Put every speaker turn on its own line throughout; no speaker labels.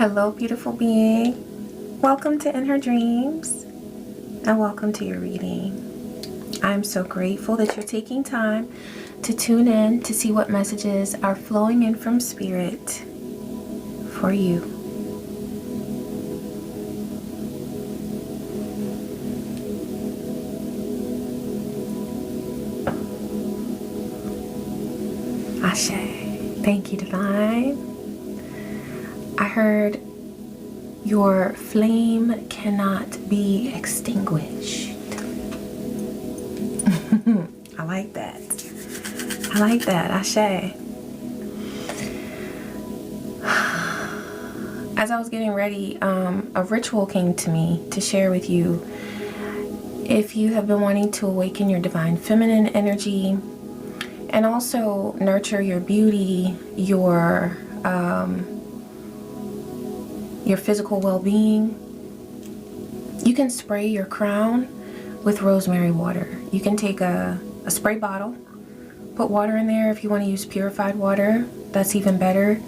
Hello, beautiful being. Welcome to In Her Dreams and welcome to your reading. I'm so grateful that you're taking time to tune in to see what messages are flowing in from Spirit for you. Ashe. Thank you, Divine. I heard your flame cannot be extinguished. I like that. I like that. Ashe. As I was getting ready, a ritual came to me to share with you. If you have been wanting to awaken your divine feminine energy and also nurture your beauty, your physical well-being, you can spray your crown with rosemary water. You can take a spray bottle, put water in there. If you want to use purified water, that's even better.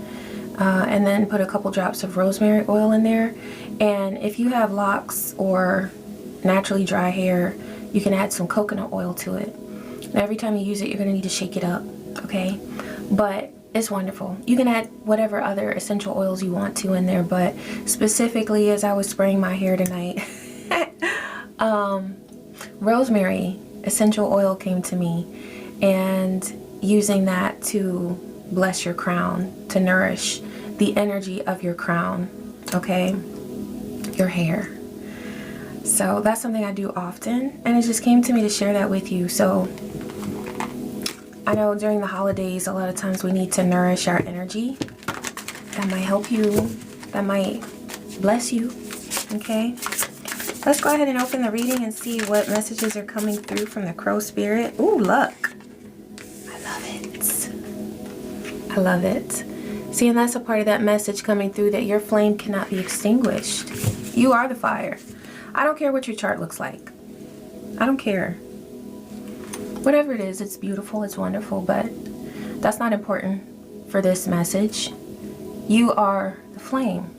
And then put a couple drops of rosemary oil in there. And if you have locks or naturally dry hair, you can add some coconut oil to it. And every time you use it, you're going to need to shake it up, okay? But it's wonderful. You can add whatever other essential oils you want to in there, but specifically as I was spraying my hair tonight, rosemary essential oil came to me, and using that to bless your crown, to nourish the energy of your crown, okay, your hair. So that's something I do often, and it just came to me to share that with you. So I know during the holidays, a lot of times we need to nourish our energy. That might help you. That might bless you. Okay? Let's go ahead and open the reading and see what messages are coming through from the Crow Spirit. Ooh, luck. I love it. I love it. See, and that's a part of that message coming through, that your flame cannot be extinguished. You are the fire. I don't care what your chart looks like. I don't care. Whatever it is, it's beautiful, it's wonderful, but that's not important for this message. You are the flame.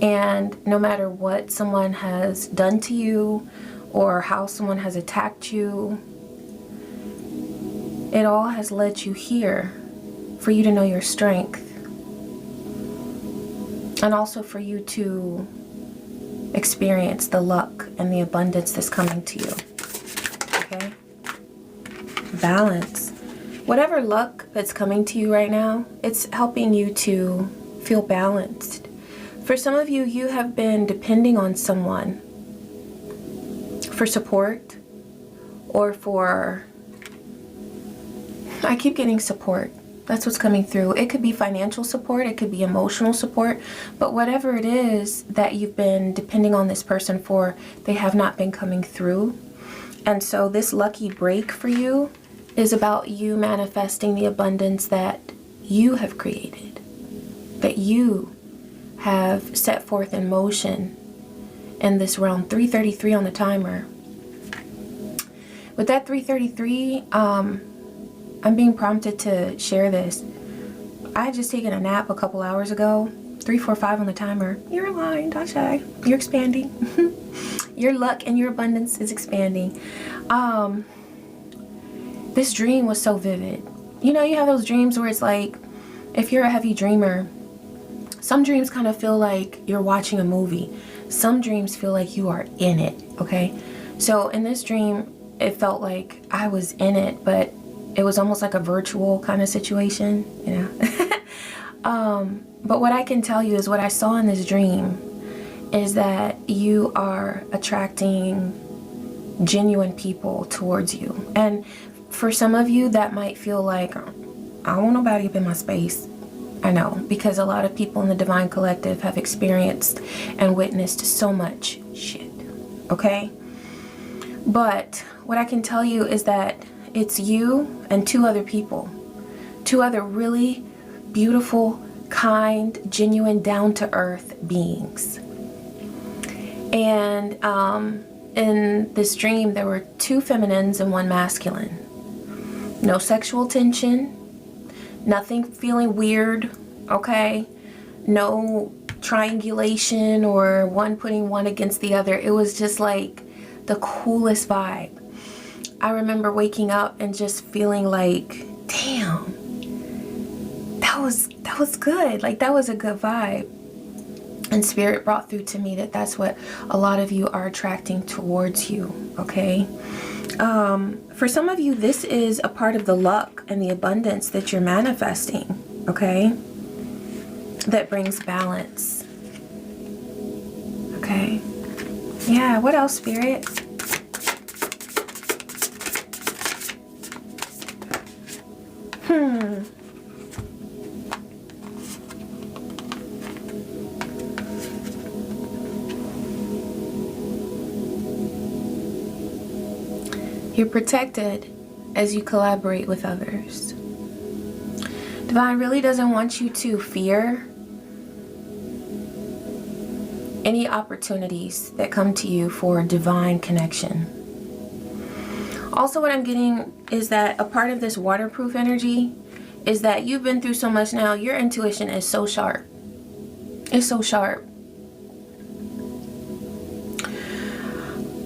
And no matter what someone has done to you or how someone has attacked you, it all has led you here for you to know your strength. And also for you to experience the luck and the abundance that's coming to you. Okay? Balance. Whatever luck that's coming to you right now, it's helping you to feel balanced. For some of you, you have been depending on someone for support or for, I keep getting support. That's what's coming through. It could be financial support, it could be emotional support, but whatever it is that you've been depending on this person for, they have not been coming through. And so this lucky break for you is about you manifesting the abundance that you have created, that you have set forth in motion in this realm. 333 on the timer. With that 333, I'm being prompted to share this. I had just taken a nap a couple hours ago. 345 on the timer. You're aligned, Ashe. You're expanding. Your luck and your abundance is expanding. This dream was so vivid. You know, you have those dreams where it's like, if you're a heavy dreamer, some dreams kind of feel like you're watching a movie. Some dreams feel like you are in it, okay? So in this dream, it felt like I was in it, but it was almost like a virtual kind of situation, you know? But what I can tell you is what I saw in this dream is that you are attracting genuine people towards you. And for some of you, that might feel like, I don't want nobody up in my space. I know, because a lot of people in the Divine Collective have experienced and witnessed so much shit, okay? But what I can tell you is that it's you and two other people, two other really beautiful, kind, genuine, down-to-earth beings. And in this dream, there were two feminines and one masculine. No sexual tension, nothing feeling weird, okay? No triangulation or one putting one against the other. It was just like the coolest vibe. I remember waking up and just feeling like, damn, that was good. Like, that was a good vibe. And Spirit brought through to me that that's what a lot of you are attracting towards you, okay? For some of you, this is a part of the luck and the abundance that you're manifesting, okay? That brings balance. Okay. Yeah, what else, Spirit? You're protected as you collaborate with others. Divine really doesn't want you to fear any opportunities that come to you for divine connection. Also, what I'm getting is that a part of this waterproof energy is that you've been through so much now. Your intuition is so sharp. It's so sharp.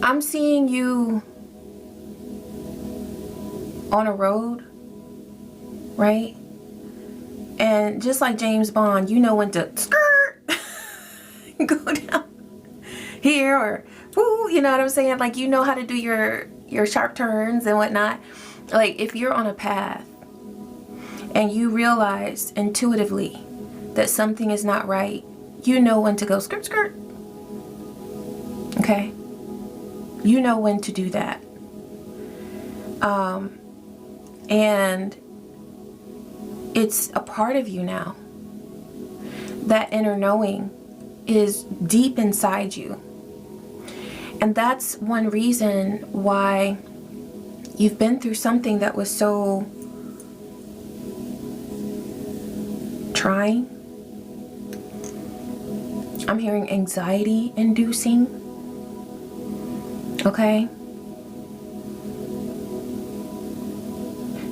I'm seeing you on a road, right? And just like James Bond, you know when to skirt, go down here, or woo, you know what I'm saying? Like, you know how to do your sharp turns and whatnot. Like, if you're on a path and you realize intuitively that something is not right, you know when to go skirt, skirt. Okay? You know when to do that. And it's a part of you now. That inner knowing is deep inside you. And that's one reason why you've been through something that was so trying. I'm hearing anxiety inducing. Okay?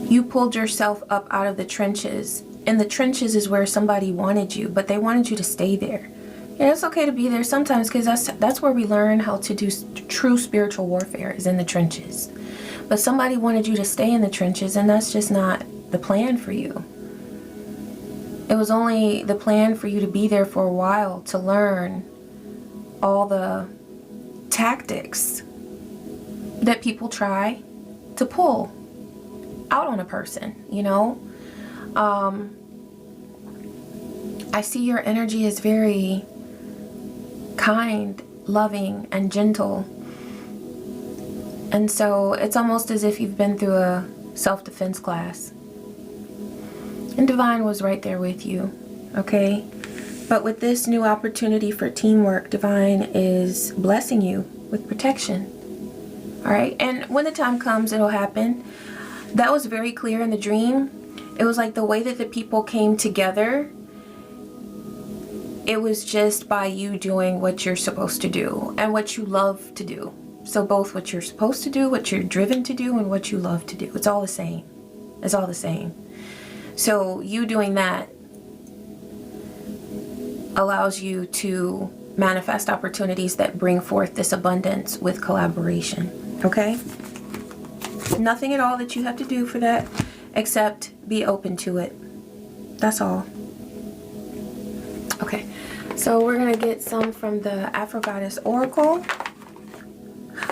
You pulled yourself up out of the trenches. And the trenches is where somebody wanted you, but they wanted you to stay there. And it's okay to be there sometimes, because that's where we learn how to do true spiritual warfare, is in the trenches. But somebody wanted you to stay in the trenches, and that's just not the plan for you. It was only the plan for you to be there for a while to learn all the tactics that people try to pull out on a person, you know? I see your energy is very kind, loving, and gentle. And so it's almost as if you've been through a self-defense class. And Divine was right there with you, okay? But with this new opportunity for teamwork, Divine is blessing you with protection. All right? And when the time comes, it'll happen. That was very clear in the dream. It was like the way that the people came together, it was just by you doing what you're supposed to do and what you love to do. So both what you're supposed to do, what you're driven to do, and what you love to do. It's all the same. It's all the same. So you doing that allows you to manifest opportunities that bring forth this abundance with collaboration. Okay? Nothing at all that you have to do for that except be open to it. That's all. Okay, so we're gonna get some from the Afro Goddess Oracle.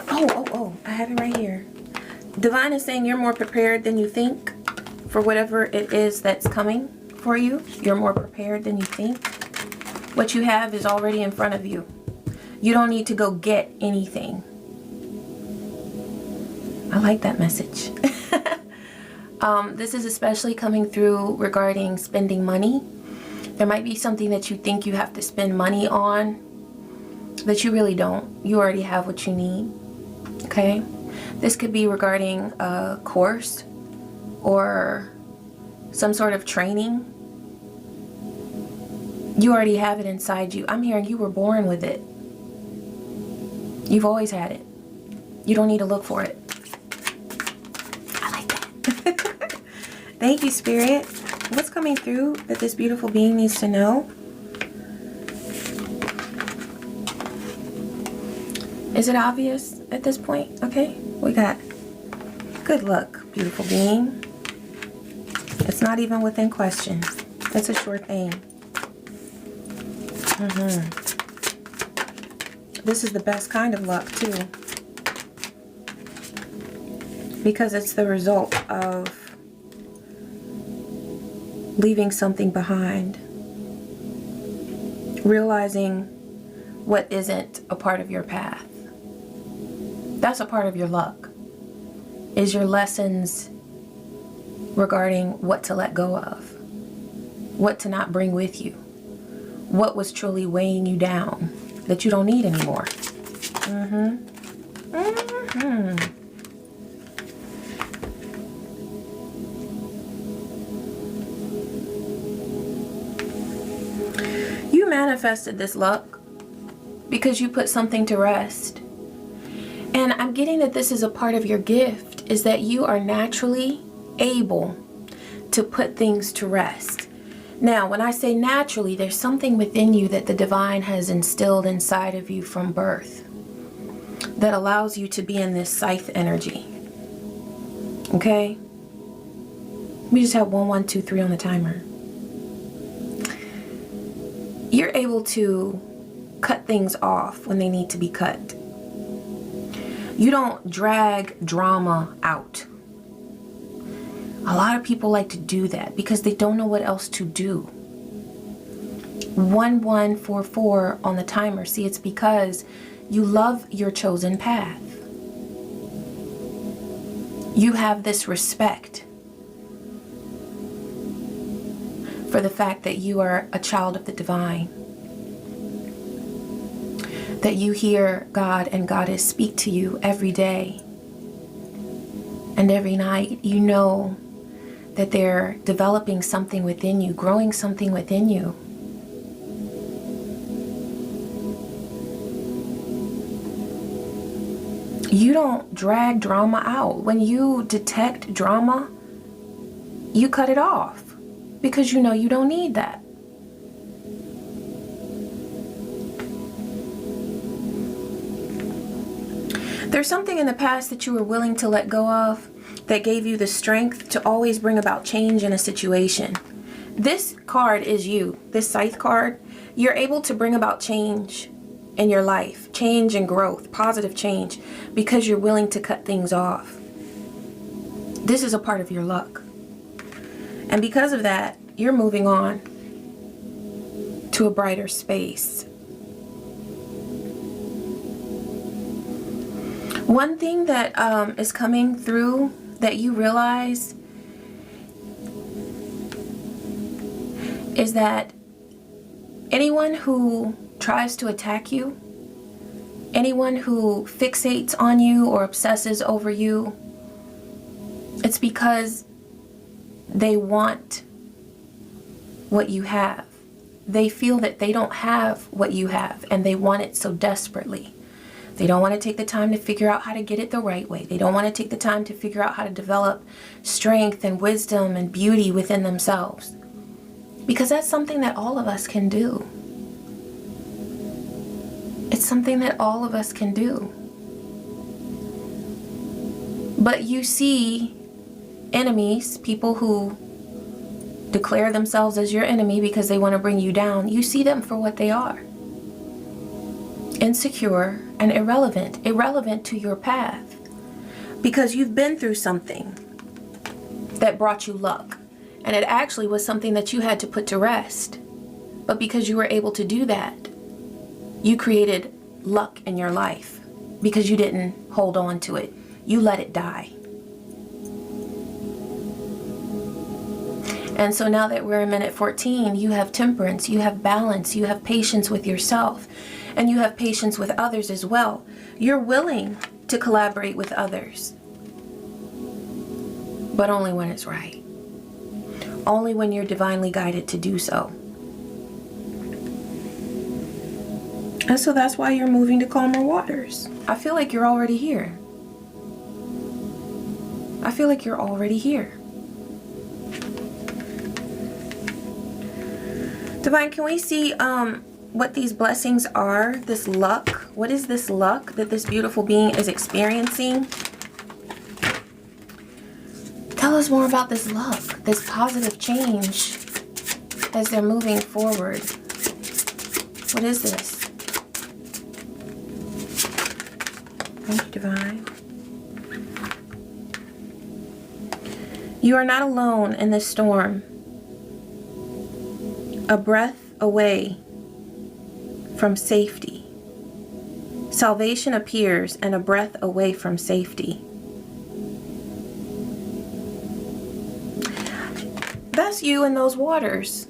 Oh, I have it right here. Divine is saying you're more prepared than you think for whatever it is that's coming for you. You're more prepared than you think. What you have is already in front of you. You don't need to go get anything. I like that message. This is especially coming through regarding spending money. There might be something that you think you have to spend money on that you really don't. You already have what you need. Okay? This could be regarding a course or some sort of training. You already have it inside you. I'm hearing you were born with it. You've always had it. You don't need to look for it. I like that. Thank you, Spirit. What's coming through that this beautiful being needs to know? Is it obvious at this point? Okay, we got good luck, beautiful being. It's not even within question. It's a sure thing. This is the best kind of luck too, because it's the result of leaving something behind, realizing what isn't a part of your path. That's a part of your luck, is your lessons regarding what to let go of, what to not bring with you, what was truly weighing you down that you don't need anymore. You manifested this luck because you put something to rest. And I'm getting that this is a part of your gift, is that you are naturally able to put things to rest. Now, when I say naturally, there's something within you that the divine has instilled inside of you from birth that allows you to be in this scythe energy. Okay? We just have 1, 1, 2, 3 on the timer. You're able to cut things off when they need to be cut. You don't drag drama out. A lot of people like to do that because they don't know what else to do. 1144 on the timer. See, it's because you love your chosen path. You have this respect for the fact that you are a child of the divine. That you hear God and Goddess speak to you every day. And every night you know that they're developing something within you, growing something within you. You don't drag drama out. When you detect drama, you cut it off because you know you don't need that. There's something in the past that you were willing to let go of that gave you the strength to always bring about change in a situation. This card is you, this scythe card. You're able to bring about change in your life, change and growth, positive change, because you're willing to cut things off. This is a part of your luck. And because of that, you're moving on to a brighter space. One thing that is coming through that you realize is that anyone who tries to attack you, anyone who fixates on you or obsesses over you, it's because they want what you have. They feel that they don't have what you have and they want it so desperately. They don't want to take the time to figure out how to get it the right way. They don't want to take the time to figure out how to develop strength and wisdom and beauty within themselves. Because that's something that all of us can do. It's something that all of us can do. But you see enemies, people who declare themselves as your enemy because they want to bring you down. You see them for what they are. Insecure and irrelevant to your path, because you've been through something that brought you luck, and it actually was something that you had to put to rest. But because you were able to do that, you created luck in your life because you didn't hold on to it. You let it die. And so now that we're in minute 14, you have temperance, you have balance, you have patience with yourself, and you have patience with others as well. You're willing to collaborate with others, but only when it's right. Only when you're divinely guided to do so. And so that's why you're moving to calmer waters. I feel like you're already here. I feel like you're already here. Divine, can we see what these blessings are, this luck. What is this luck that this beautiful being is experiencing? Tell us more about this luck, this positive change as they're moving forward. What is this? Thank you, Divine. You are not alone in this storm. A breath away from safety. Salvation appears and a breath away from safety. That's you in those waters.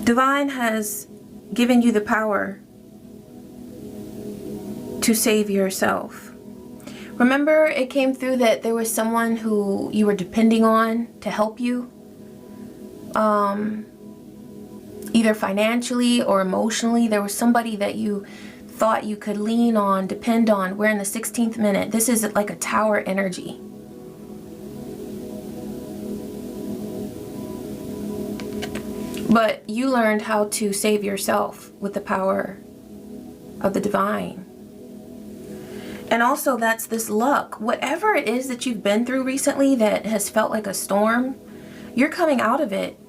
Divine has given you the power to save yourself. Remember, it came through that there was someone who you were depending on to help you, either financially or emotionally. There was somebody that you thought you could lean on, depend on. We're in the 16th minute. This is like a tower energy. But you learned how to save yourself with the power of the divine. And also, that's this luck. Whatever it is that you've been through recently that has felt like a storm, you're coming out of it.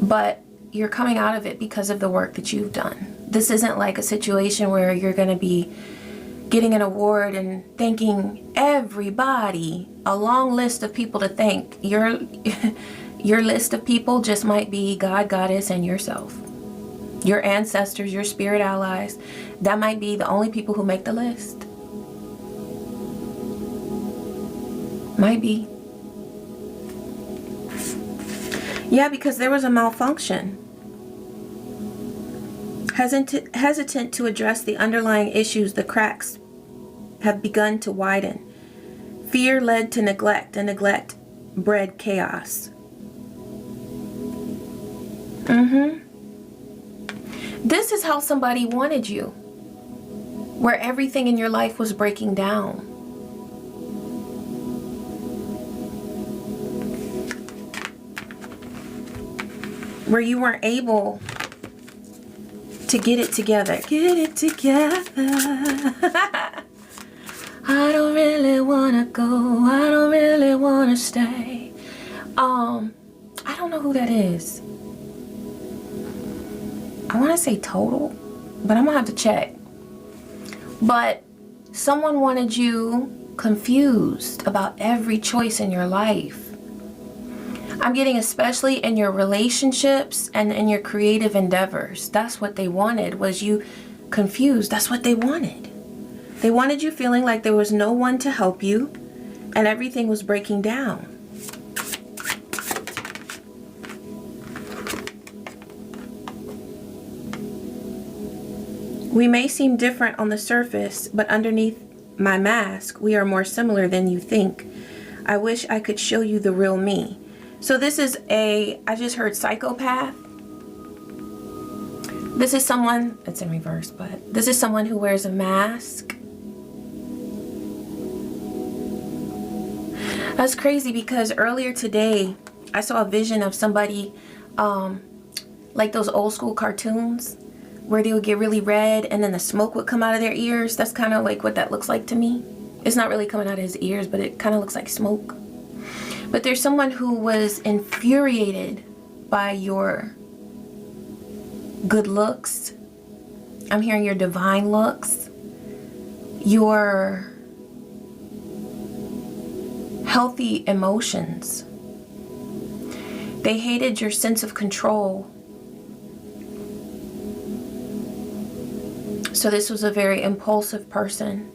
But you're coming out of it because of the work that you've done. This isn't like a situation where you're going to be getting an award and thanking everybody, a long list of people to thank. Your list of people just might be God, Goddess, and yourself. Your ancestors, your spirit allies. That might be the only people who make the list. Might be. Yeah, because there was a malfunction. Hesitant to address the underlying issues, the cracks have begun to widen. Fear led to neglect, and neglect bred chaos. This is how somebody wanted you, where everything in your life was breaking down. Where you weren't able to get it together. Get it together. I don't really want to go. I don't really want to stay. I don't know who that is. I want to say Total, but I'm going to have to check. But someone wanted you confused about every choice in your life. I'm getting especially in your relationships and in your creative endeavors. That's what they wanted, was you confused. That's what they wanted. They wanted you feeling like there was no one to help you and everything was breaking down. We may seem different on the surface, but underneath my mask, we are more similar than you think. I wish I could show you the real me. So this is I just heard psychopath. This is someone, it's in reverse, but this is someone who wears a mask. That's crazy because earlier today, I saw a vision of somebody, like those old school cartoons, where they would get really red and then the smoke would come out of their ears. That's kind of like what that looks like to me. It's not really coming out of his ears, but it kind of looks like smoke. But there's someone who was infuriated by your good looks. I'm hearing your divine looks. Your healthy emotions. They hated your sense of control. So this was a very impulsive person,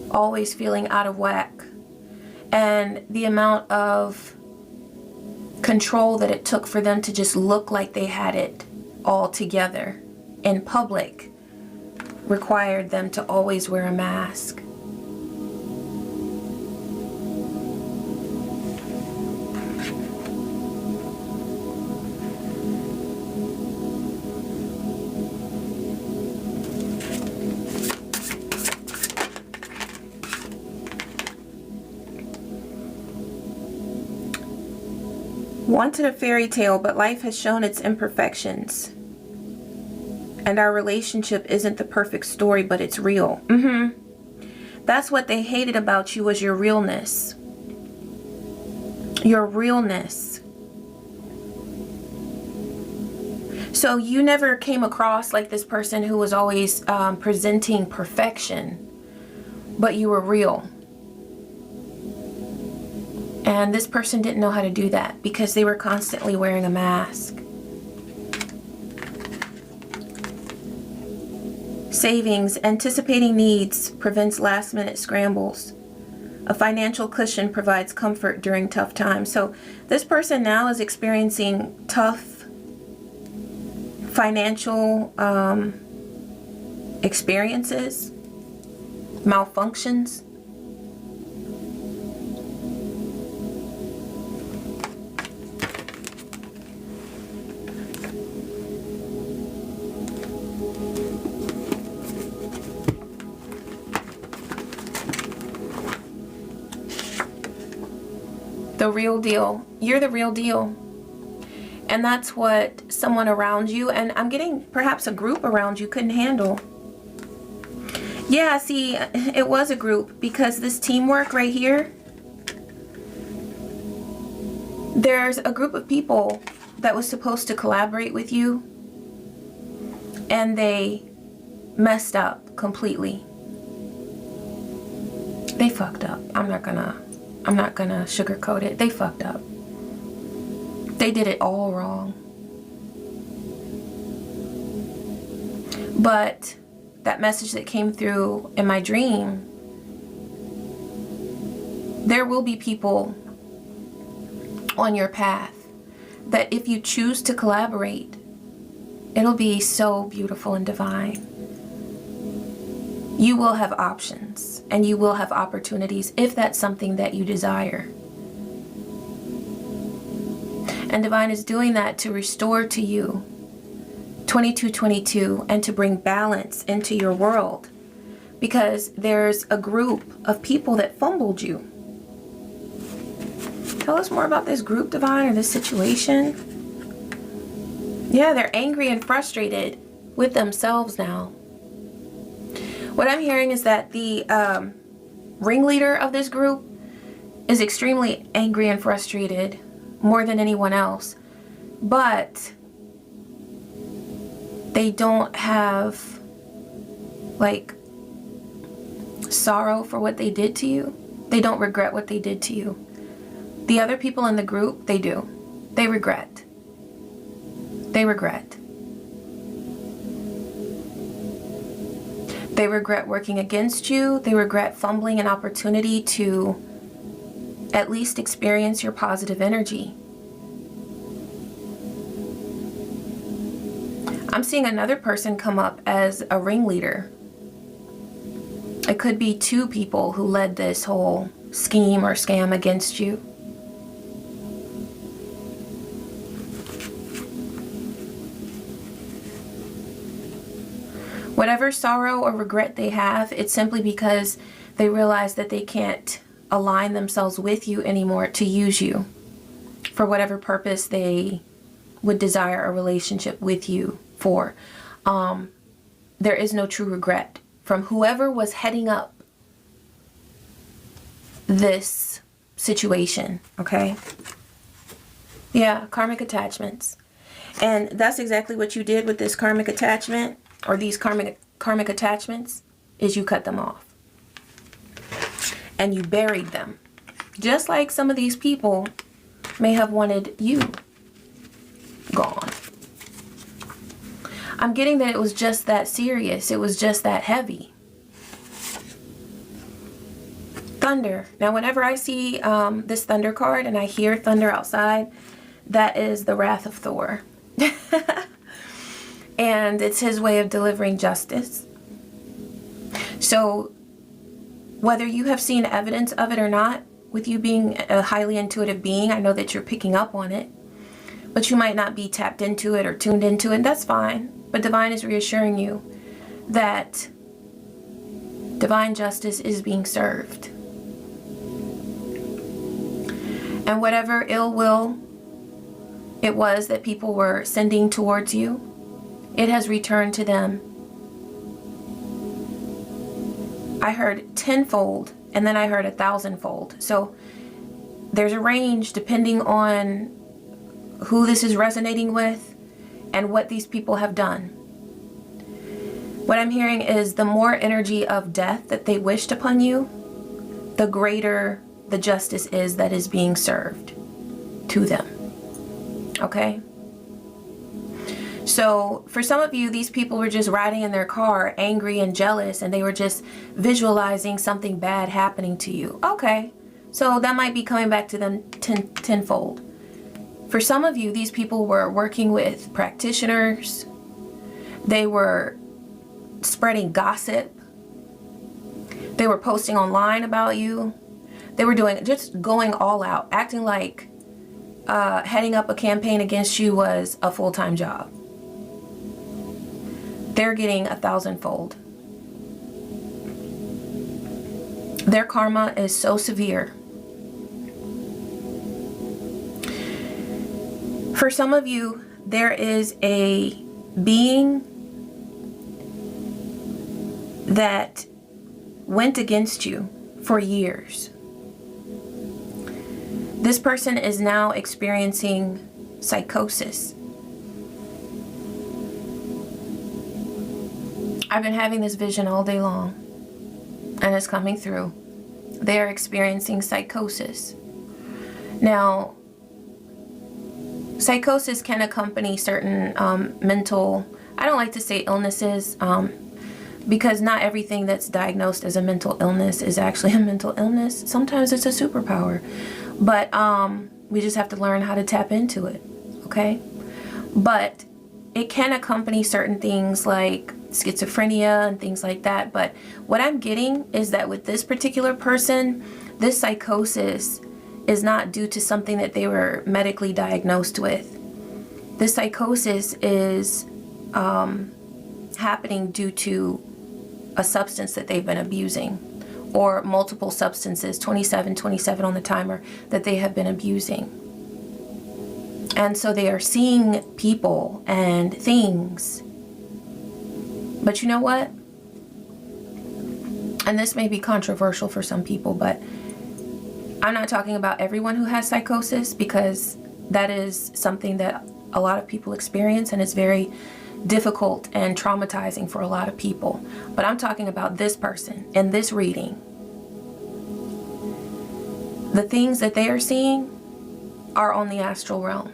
always feeling out of whack. And the amount of control that it took for them to just look like they had it all together in public required them to always wear a mask. Wanted a fairy tale, but life has shown its imperfections. And our relationship isn't the perfect story, but it's real. That's what they hated about you, was your realness. Your realness. So you never came across like this person who was always presenting perfection, but you were real. And this person didn't know how to do that because they were constantly wearing a mask. Savings, anticipating needs prevents last-minute scrambles. A financial cushion provides comfort during tough times. So this person now is experiencing tough financial experiences, malfunctions. The real deal. You're the real deal. And that's what someone around you, and I'm getting perhaps a group around you, couldn't handle. Yeah, see, it was a group because this teamwork right here, there's a group of people that was supposed to collaborate with you and they messed up completely. They fucked up. I'm not gonna sugarcoat it. They fucked up. They did it all wrong. But that message that came through in my dream, there will be people on your path that if you choose to collaborate, it'll be so beautiful and divine. You will have options and you will have opportunities if that's something that you desire. And divine is doing that to restore to you 2222 and to bring balance into your world, because there's a group of people that fumbled you. Tell us more about this group, divine, or this situation. Yeah, they're angry and frustrated with themselves now. What I'm hearing is that the ringleader of this group is extremely angry and frustrated more than anyone else, but they don't have like sorrow for what they did to you. They don't regret what they did to you. The other people in the group, they do. They regret. They regret. They regret working against you. They regret fumbling an opportunity to at least experience your positive energy. I'm seeing another person come up as a ringleader. It could be two people who led this whole scheme or scam against you. Whatever sorrow or regret they have, it's simply because they realize that they can't align themselves with you anymore to use you for whatever purpose they would desire a relationship with you for. There is no true regret from whoever was heading up this situation, okay? Yeah, karmic attachments. And that's exactly what you did with this karmic attachment, or these karmic attachments, is you cut them off. And you buried them. Just like some of these people may have wanted you gone. I'm getting that it was just that serious. It was just that heavy. Thunder. Now, whenever I see this thunder card and I hear thunder outside, that is the wrath of Thor. And it's his way of delivering justice. So whether you have seen evidence of it or not, with you being a highly intuitive being, I know that you're picking up on it, but you might not be tapped into it or tuned into it, and that's fine. But divine is reassuring you that divine justice is being served. And whatever ill will it was that people were sending towards you, it has returned to them. I heard tenfold, and then I heard 1,000-fold. So there's a range depending on who this is resonating with and what these people have done. What I'm hearing is the more energy of death that they wished upon you, the greater the justice is that is being served to them. Okay? So for some of you, these people were just riding in their car angry and jealous, and they were just visualizing something bad happening to you. Okay, so that might be coming back to them tenfold. For some of you, these people were working with practitioners. They were spreading gossip. They were posting online about you. They were just going all out, acting like heading up a campaign against you was a full-time job. They're getting 1,000-fold. Their karma is so severe. For some of you, there is a being that went against you for years. This person is now experiencing psychosis. I've been having this vision all day long, and it's coming through. They are experiencing psychosis. Now, psychosis can accompany certain mental, I don't like to say illnesses, because not everything that's diagnosed as a mental illness is actually a mental illness. Sometimes it's a superpower, but we just have to learn how to tap into it, okay? But it can accompany certain things like schizophrenia and things like that. But what I'm getting is that with this particular person, this psychosis is not due to something that they were medically diagnosed with. This psychosis is happening due to a substance that they've been abusing, or multiple substances, 27 on the timer, that they have been abusing. And so they are seeing people and things. But you know what? And this may be controversial for some people, but I'm not talking about everyone who has psychosis, because that is something that a lot of people experience, and it's very difficult and traumatizing for a lot of people. But I'm talking about this person in this reading. The things that they are seeing are on the astral realm.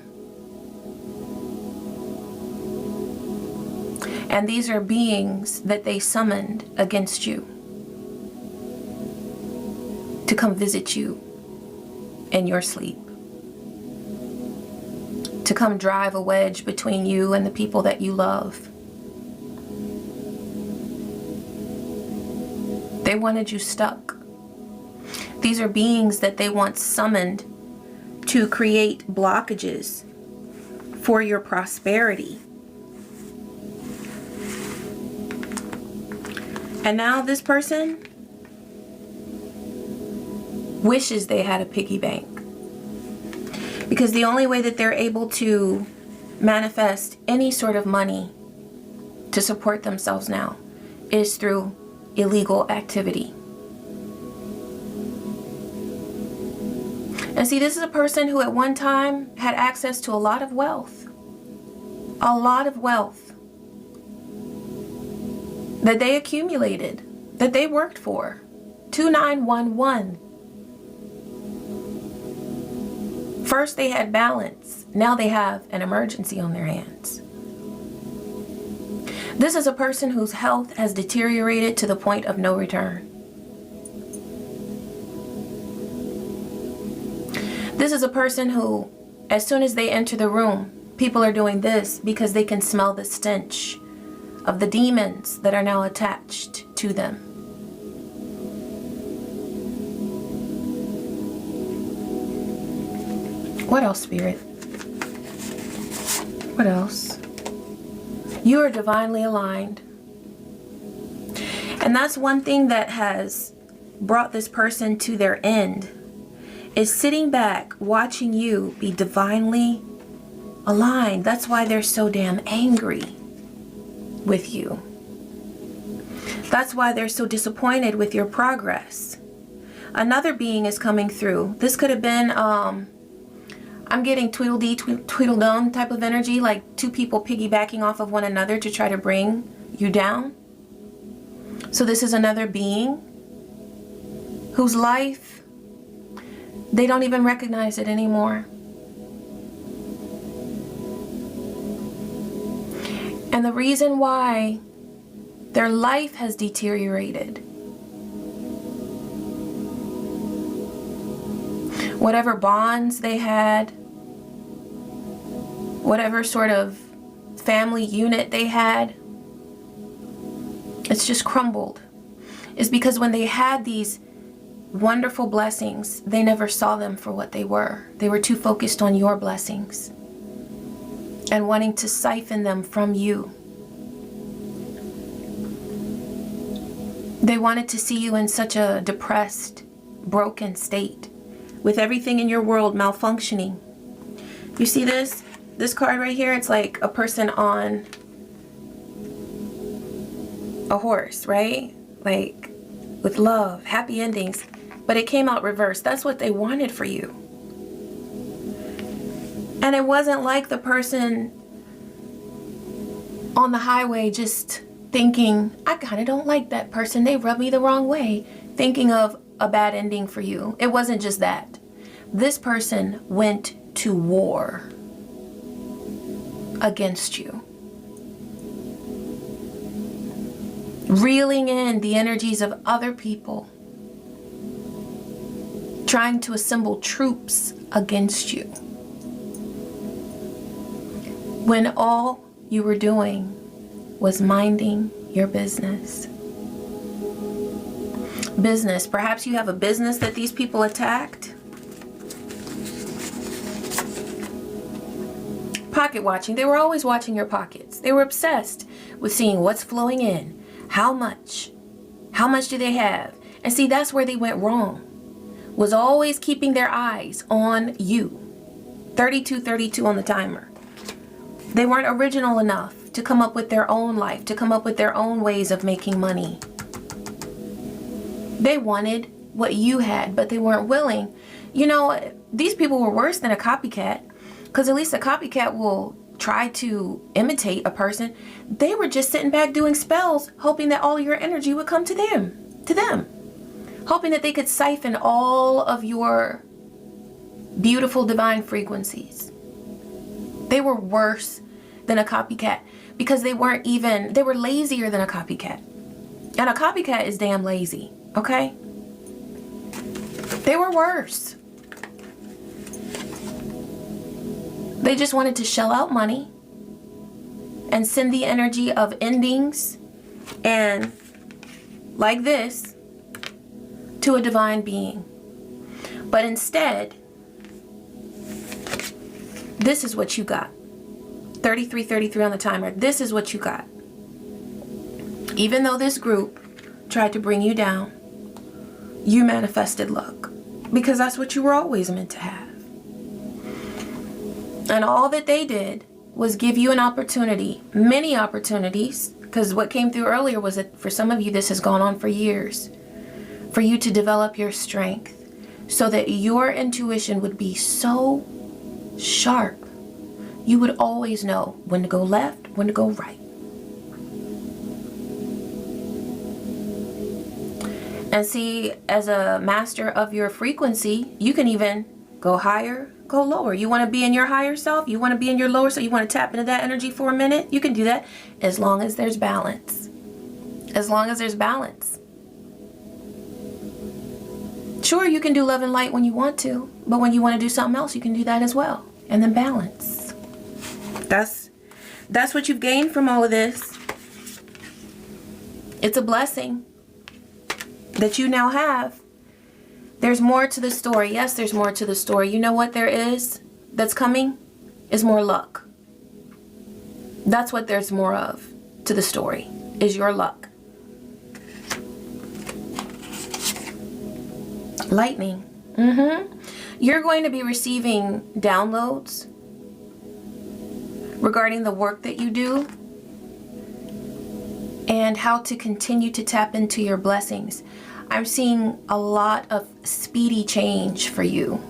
And these are beings that they summoned against you to come visit you in your sleep, to come drive a wedge between you and the people that you love. They wanted you stuck. These are beings that they once summoned to create blockages for your prosperity. And now this person wishes they had a piggy bank, because the only way that they're able to manifest any sort of money to support themselves now is through illegal activity. And see, this is a person who at one time had access to a lot of wealth. A lot of wealth that they accumulated, that they worked for. 2911. First they had balance, now they have an emergency on their hands. This is a person whose health has deteriorated to the point of no return. This is a person who, as soon as they enter the room, people are doing this because they can smell the stench of the demons that are now attached to them. What else, Spirit? What else? You are divinely aligned. And that's one thing that has brought this person to their end, is sitting back watching you be divinely aligned. That's why they're so damn angry with you. That's why they're so disappointed with your progress. Another being is coming through. This could have been, I'm getting Tweedledee, Tweedledum type of energy, like two people piggybacking off of one another to try to bring you down. So this is another being whose life, they don't even recognize it anymore. And the reason why their life has deteriorated, whatever bonds they had, whatever sort of family unit they had, it's just crumbled. It's because when they had these wonderful blessings, they never saw them for what they were. They were too focused on your blessings and wanting to siphon them from you. They wanted to see you in such a depressed, broken state, with everything in your world malfunctioning. You see this? This card right here, it's like a person on a horse, right? Like with love, happy endings, but it came out reversed. That's what they wanted for you. And it wasn't like the person on the highway just thinking, I kind of don't like that person, they rub me the wrong way, thinking of a bad ending for you. It wasn't just that. This person went to war against you, reeling in the energies of other people, trying to assemble troops against you, when all you were doing was minding your business. Business. Perhaps you have a business that these people attacked. Pocket watching. They were always watching your pockets. They were obsessed with seeing what's flowing in. How much? How much do they have? And see, that's where they went wrong. Was always keeping their eyes on you. 32 on the timer. They weren't original enough to come up with their own life, to come up with their own ways of making money. They wanted what you had, but they weren't willing. You know, these people were worse than a copycat, because at least a copycat will try to imitate a person. They were just sitting back doing spells, hoping that all your energy would come to them, hoping that they could siphon all of your beautiful divine frequencies. They were worse than a copycat because they were lazier than a copycat. And a copycat is damn lazy, okay? They were worse. They just wanted to shell out money and send the energy of endings and like this to a divine being. But instead, this is what you got. 33 on the timer. This is what you got. Even though this group tried to bring you down, you manifested luck, because that's what you were always meant to have. And all that they did was give you an opportunity, many opportunities, because what came through earlier was that for some of you this has gone on for years, for you to develop your strength so that your intuition would be so sharp. You would always know when to go left, when to go right. And see, as a master of your frequency, you can even go higher, go lower. You want to be in your higher self, you want to be in your lower self, you want to tap into that energy for a minute, you can do that as long as there's balance. As long as there's balance. Sure, you can do love and light when you want to, but when you want to do something else, you can do that as well. And then balance. That's what you've gained from all of this. It's a blessing that you now have. There's more to the story. Yes, there's more to the story. You know what there is that's coming? Is more luck. That's what there's more of to the story, is your luck. Lightning. You're going to be receiving downloads regarding the work that you do and how to continue to tap into your blessings. I'm seeing a lot of speedy change for you.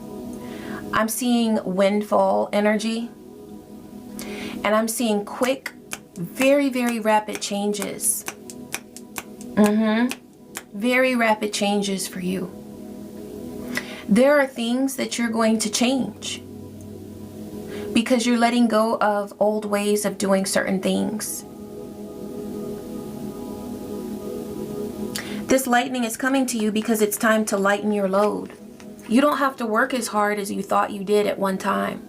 I'm seeing windfall energy, and I'm seeing quick, very, very rapid changes. Very rapid changes for you. There are things that you're going to change because you're letting go of old ways of doing certain things. This lightning is coming to you because it's time to lighten your load. You don't have to work as hard as you thought you did at one time.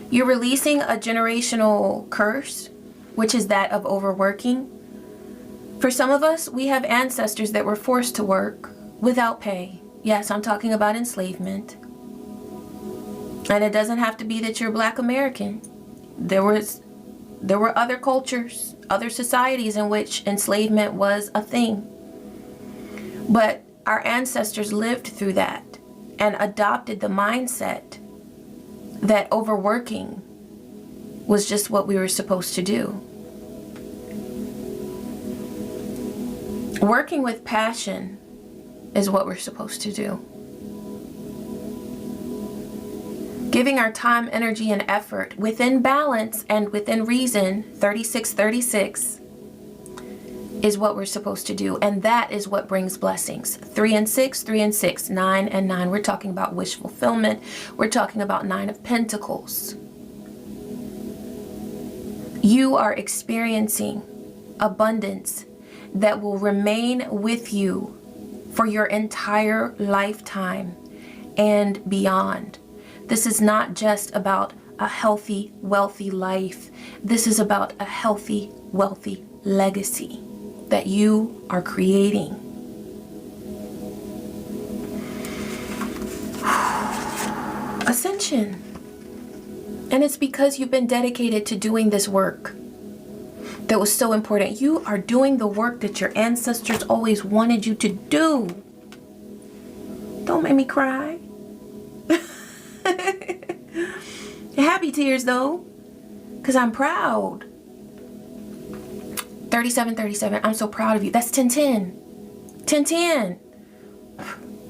You're releasing a generational curse, which is that of overworking. For some of us, we have ancestors that were forced to work without pay. Yes, I'm talking about enslavement. And it doesn't have to be that you're Black American. There were other cultures, other societies in which enslavement was a thing. But our ancestors lived through that and adopted the mindset that overworking was just what we were supposed to do. Working with passion is what we're supposed to do. Giving our time, energy, and effort within balance and within reason, 3636, is what we're supposed to do. And that is what brings blessings. 3 and 6, 3 and 6, 9 and 9. We're talking about wish fulfillment. We're talking about 9 of Pentacles. You are experiencing abundance that will remain with you for your entire lifetime and beyond. This is not just about a healthy, wealthy life. This is about a healthy, wealthy legacy that you are creating. Ascension. And it's because you've been dedicated to doing this work that was so important. You are doing the work that your ancestors always wanted you to do. Don't make me cry. Happy tears though, because I'm proud. 3737, I'm so proud of you. That's 1010. 1010.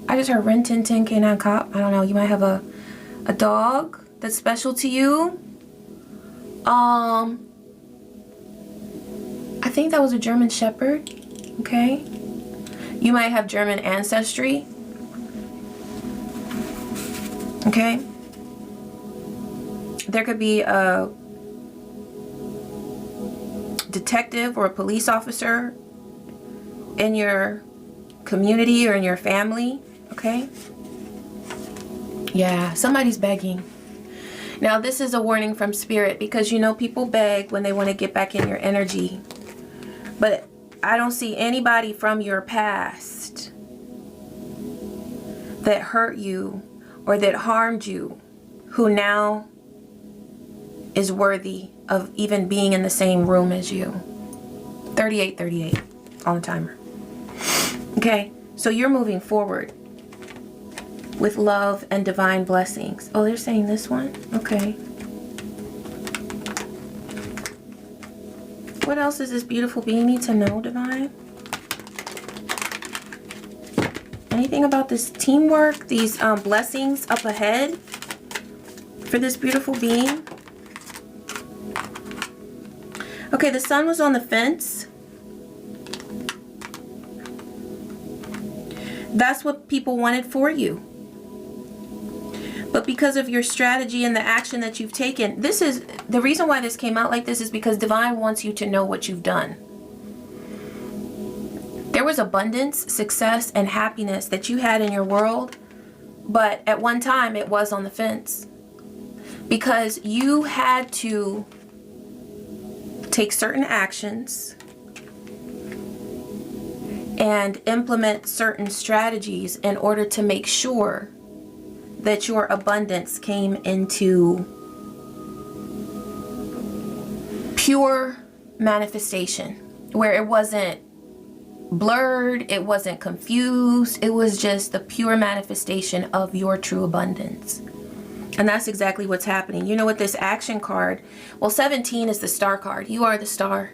I just heard Ren 1010 K9 Cop. I don't know, you might have a dog that's special to you. I think that was a German Shepherd. Okay. You might have German ancestry. Okay. There could be a detective or a police officer in your community or in your family. Okay. Yeah, somebody's begging. Now this is a warning from Spirit, because you know people beg when they want to get back in your energy. But I don't see anybody from your past that hurt you or that harmed you who now is worthy of even being in the same room as you. 3838 on the timer. Okay, so you're moving forward with love and divine blessings. Oh, they're saying this one? Okay. What else does this beautiful being need to know, Divine? Anything about this teamwork, these blessings up ahead for this beautiful being? Okay, the sun was on the fence. That's what people wanted for you. But because of your strategy and the action that you've taken, this is the reason why this came out like this, is because Divine wants you to know what you've done. There was abundance, success, and happiness that you had in your world, but at one time it was on the fence. Because you had to take certain actions and implement certain strategies in order to make sure that your abundance came into pure manifestation, where it wasn't blurred, it wasn't confused, it was just the pure manifestation of your true abundance. And that's exactly what's happening. You know, with this action card, well, 17 is the star card. You are the star.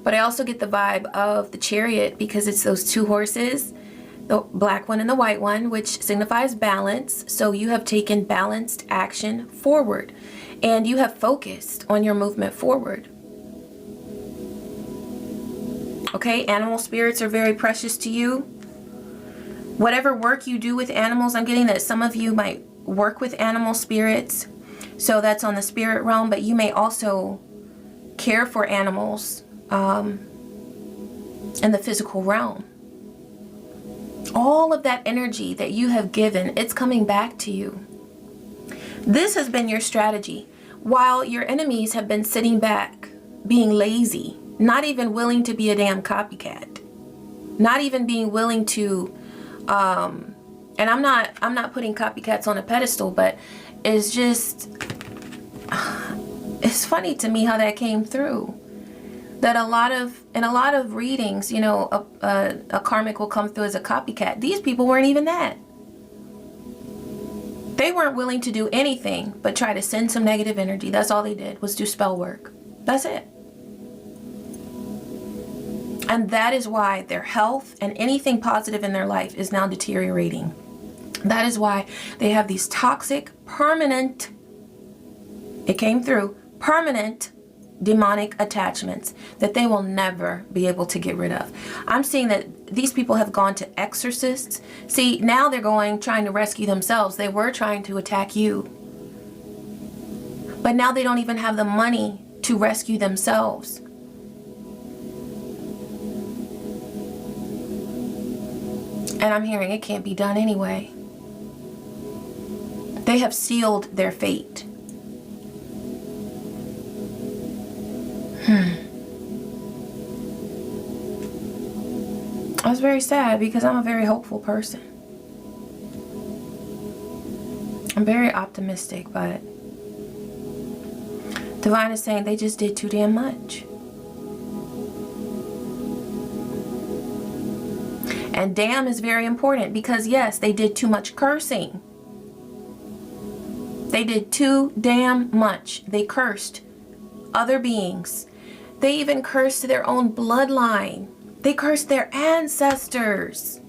But I also get the vibe of the Chariot because it's those two horses, the black one and the white one, which signifies balance. So you have taken balanced action forward and you have focused on your movement forward. Okay, animal spirits are very precious to you. Whatever work you do with animals, I'm getting that some of you might work with animal spirits. So that's on the spirit realm, but you may also care for animals in the physical realm. All of that energy that you have given, it's coming back to you. This has been your strategy. While your enemies have been sitting back, being lazy, not even willing to be a damn copycat, not even being willing to, and I'm not putting copycats on a pedestal, but it's just, it's funny to me how that came through. That in a lot of readings, you know, a karmic will come through as a copycat. These people weren't even that. They weren't willing to do anything but try to send some negative energy. That's all they did, was do spell work. That's it. And that is why their health and anything positive in their life is now deteriorating. That is why they have these toxic, permanent, it came through, permanent demonic attachments that they will never be able to get rid of. I'm seeing that these people have gone to exorcists. See, now they're trying to rescue themselves. They were trying to attack you. But now they don't even have the money to rescue themselves. And I'm hearing it can't be done anyway. They have sealed their fate. I was very sad because I'm a very hopeful person. I'm very optimistic, but Divine is saying they just did too damn much. And damn is very important because yes, they did too much cursing. They did too damn much. They cursed other beings. They even cursed their own bloodline. They cursed their ancestors.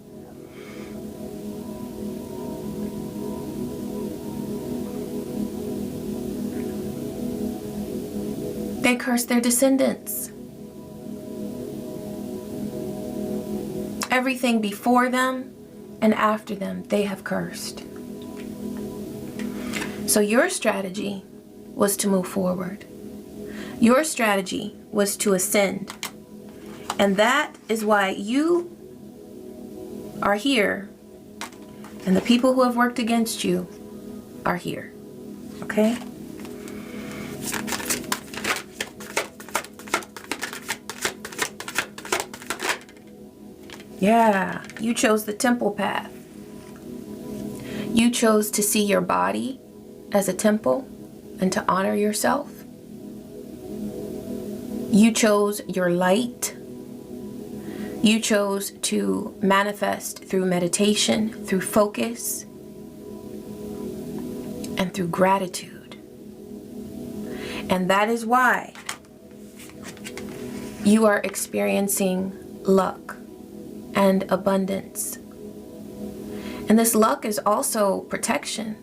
They cursed their descendants. Everything before them and after them, they have cursed. So your strategy was to move forward. Your strategy was to ascend. And that is why you are here. And the people who have worked against you are here. Okay? Yeah, you chose the temple path. You chose to see your body as a temple and to honor yourself. You chose your light. You chose to manifest through meditation, through focus, and through gratitude. And that is why you are experiencing luck and abundance. And this luck is also protection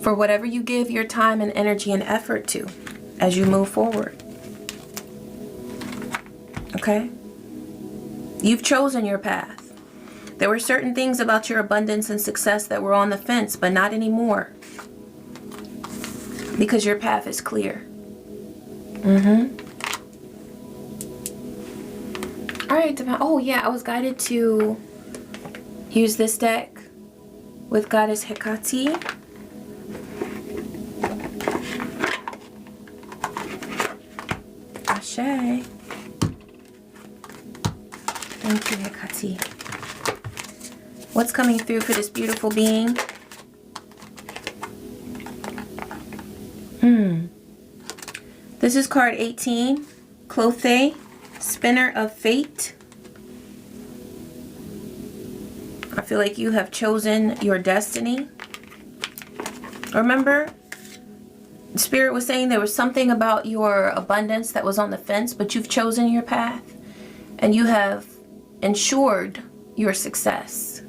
for whatever you give your time and energy and effort to as you move forward. Okay? You've chosen your path. There were certain things about your abundance and success that were on the fence, but not anymore. Because your path is clear. Alright, oh yeah, I was guided to use this deck with Goddess Hecate. Ashe. Thank you, Hecate. What's coming through for this beautiful being? This is card 18, Clothe, Spinner of Fate. I feel like you have chosen your destiny. Remember, Spirit was saying there was something about your abundance that was on the fence, but you've chosen your path and you have ensured your success.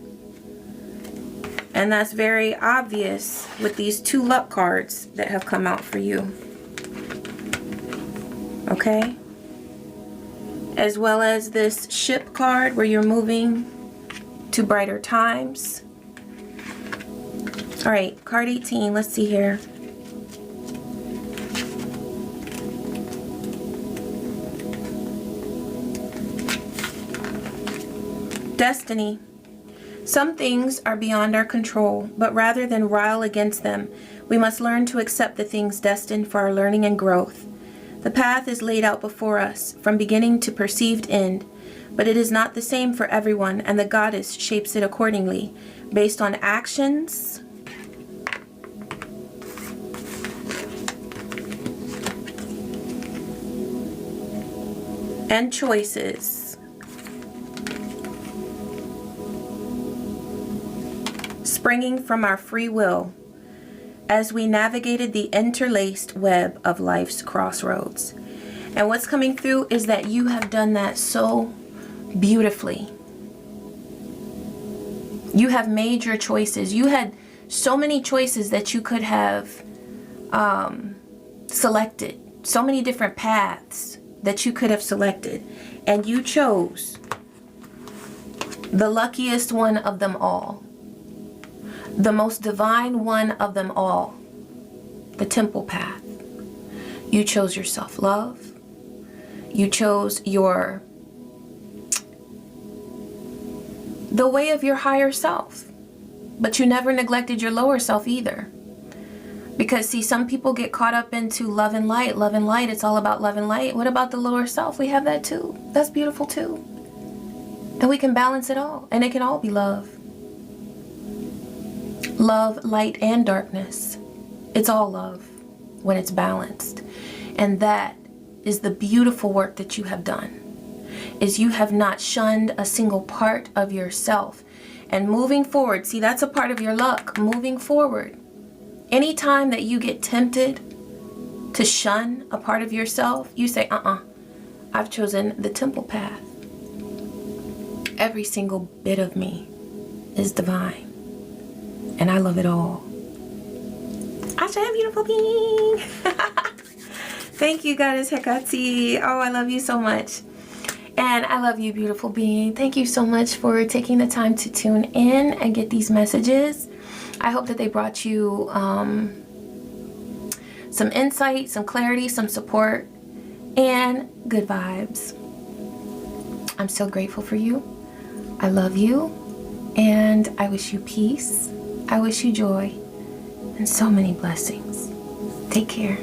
And that's very obvious with these 2 luck cards that have come out for you. Okay? As well as this ship card where you're moving to brighter times. All right, card 18, let's see here. Destiny. Some things are beyond our control, but rather than rile against them, we must learn to accept the things destined for our learning and growth. The path is laid out before us, from beginning to perceived end, but it is not the same for everyone, and the goddess shapes it accordingly, based on actions and choices. Springing from our free will as we navigated the interlaced web of life's crossroads. And what's coming through is that you have done that so beautifully. You have made your choices. You had so many choices that you could have selected. So many different paths that you could have selected. And you chose the luckiest one of them all. The most divine one of them all, the temple path. You chose your self-love. You chose the way of your higher self. But you never neglected your lower self either. Because see, some people get caught up into love and light. Love and light, it's all about love and light. What about the lower self? We have that too. That's beautiful too. And we can balance it all. And it can all be love. Love, light, and darkness. It's all love when it's balanced. And that is the beautiful work that you have done. Is you have not shunned a single part of yourself. And moving forward, see, that's a part of your luck. Moving forward. Anytime that you get tempted to shun a part of yourself, you say, I've chosen the temple path. Every single bit of me is divine. And I love it all. Asha, beautiful being. Thank you, Goddess Hecate. Oh, I love you so much. And I love you, beautiful being. Thank you so much for taking the time to tune in and get these messages. I hope that they brought you some insight, some clarity, some support, and good vibes. I'm so grateful for you. I love you. And I wish you peace. I wish you joy and so many blessings. Take care.